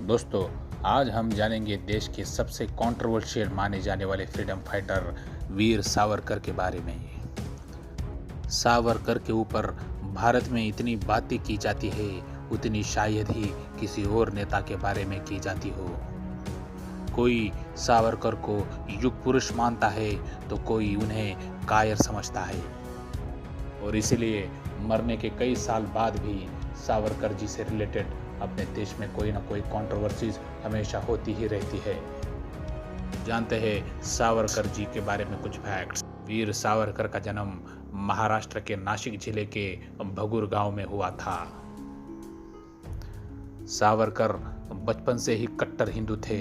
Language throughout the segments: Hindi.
दोस्तों, आज हम जानेंगे देश के सबसे कंट्रोवर्शियल माने जाने वाले फ्रीडम फाइटर वीर सावरकर के बारे में। सावरकर के ऊपर भारत में इतनी बातें की जाती है, उतनी शायद ही किसी और नेता के बारे में की जाती हो। कोई सावरकर को युग पुरुष मानता है तो कोई उन्हें कायर समझता है, और इसलिए मरने के कई साल बाद भी सावरकर जी से रिलेटेड अपने देश में कोई ना कोई कंट्रोवर्सीज हमेशा होती ही रहती है। जानते हैं सावरकर जी के बारे में कुछ फैक्ट्स। वीर सावरकर का जन्म महाराष्ट्र के नासिक जिले के भगूर गांव में हुआ था। सावरकर बचपन से ही कट्टर हिंदू थे।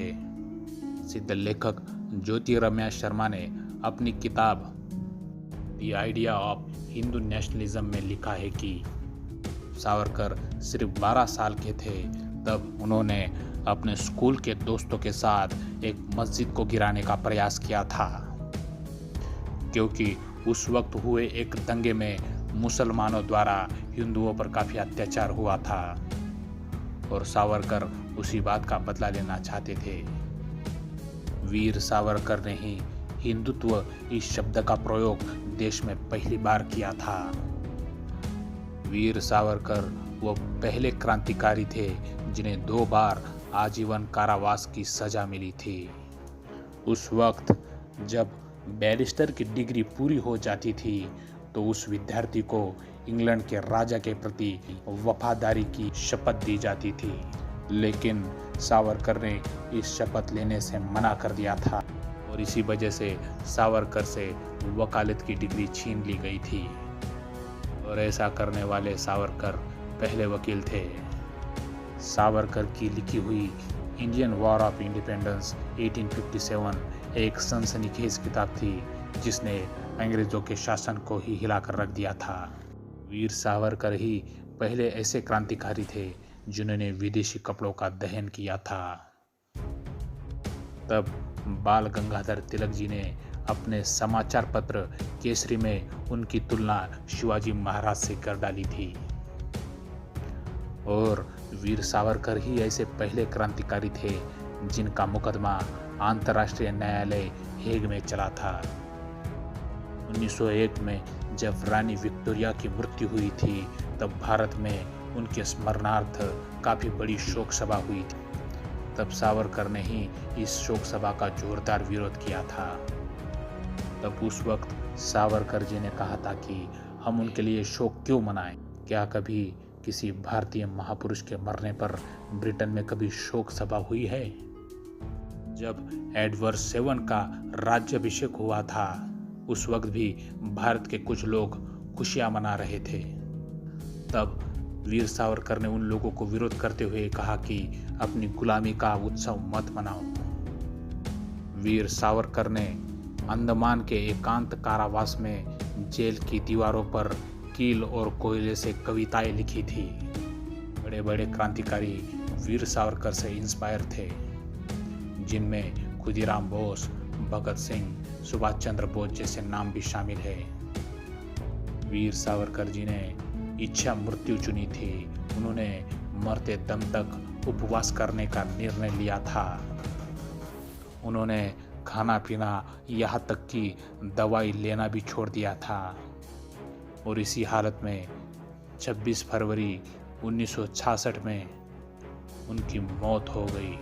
सिद्ध लेखक ज्योतिरामया शर्मा ने अपनी किताब the idea of Hindu nationalism में लिखा है कि सावरकर सिर्फ 12 साल के थे तब उन्होंने अपने स्कूल के दोस्तों के साथ एक मस्जिद को गिराने का प्रयास किया था, क्योंकि उस वक्त हुए एक दंगे में मुसलमानों द्वारा हिंदुओं पर काफी अत्याचार हुआ था और सावरकर उसी बात का बदला लेना चाहते थे। वीर सावरकर ने ही हिंदुत्व इस शब्द का प्रयोग देश में पहली बार किया था। वीर सावरकर वो पहले क्रांतिकारी थे जिन्हें 2 बार आजीवन कारावास की सजा मिली थी। उस वक्त जब बैरिस्टर की डिग्री पूरी हो जाती थी तो उस विद्यार्थी को इंग्लैंड के राजा के प्रति वफादारी की शपथ दी जाती थी, लेकिन सावरकर ने इस शपथ लेने से मना कर दिया था और इसी वजह से सावरकर से वकालत की डिग्री छीन ली गई थी। और ऐसा करने वाले सावरकर पहले वकील थे। सावरकर की लिखी हुई इंडियन वॉर ऑफ इंडिपेंडेंस 1857 एक सनसनीखेज किताब थी जिसने अंग्रेजों के शासन को ही हिलाकर रख दिया था। वीर सावरकर ही पहले ऐसे क्रांतिकारी थे जिन्होंने विदेशी कपड़ों का दहन किया था। तब बाल गंगाधर तिलक जी ने अपने समाचार पत्र केसरी में उनकी तुलना शिवाजी महाराज से कर डाली थी। और वीर सावरकर ही ऐसे पहले क्रांतिकारी थे जिनका मुकदमा अंतर्राष्ट्रीय न्यायालय हेग में चला था। 1901 में जब रानी विक्टोरिया की मृत्यु हुई थी तब भारत में उनके स्मरणार्थ काफी बड़ी शोक सभा हुई थी। तब सावरकर ने ही इस शोक सभा का जोरदार विरोध किया था। तब उस वक्त सावरकर जी ने कहा था कि हम उनके लिए शोक क्यों मनाएं? क्या कभी किसी भारतीय महापुरुष के मरने पर ब्रिटेन में कभी शोक सभा हुई है? जब एडवर्ड 7 का राज्याभिषेक हुआ था उस वक्त भी भारत के कुछ लोग खुशियां मना रहे थे। तब वीर सावरकर ने उन लोगों को विरोध करते हुए कहा कि अपनी गुलामी का उत्सव मत मनाओ। वीर सावरकर ने अंडमान के एकांत कारावास में जेल की दीवारों पर कील और कोयले से कविताएं लिखी थी। बड़े बड़े क्रांतिकारी वीर सावरकर से इंस्पायर थे, जिनमें खुदीराम बोस, भगत सिंह, सुभाष चंद्र बोस जैसे नाम भी शामिल है। वीर सावरकर जी ने इच्छा मृत्यु चुनी थी। उन्होंने मरते दम तक उपवास करने का निर्णय लिया था। उन्होंने खाना पीना यहाँ तक कि दवाई लेना भी छोड़ दिया था और इसी हालत में 26 फरवरी 1966 में उनकी मौत हो गई।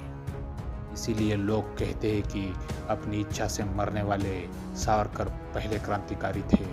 इसीलिए लोग कहते हैं कि अपनी इच्छा से मरने वाले सावरकर पहले क्रांतिकारी थे।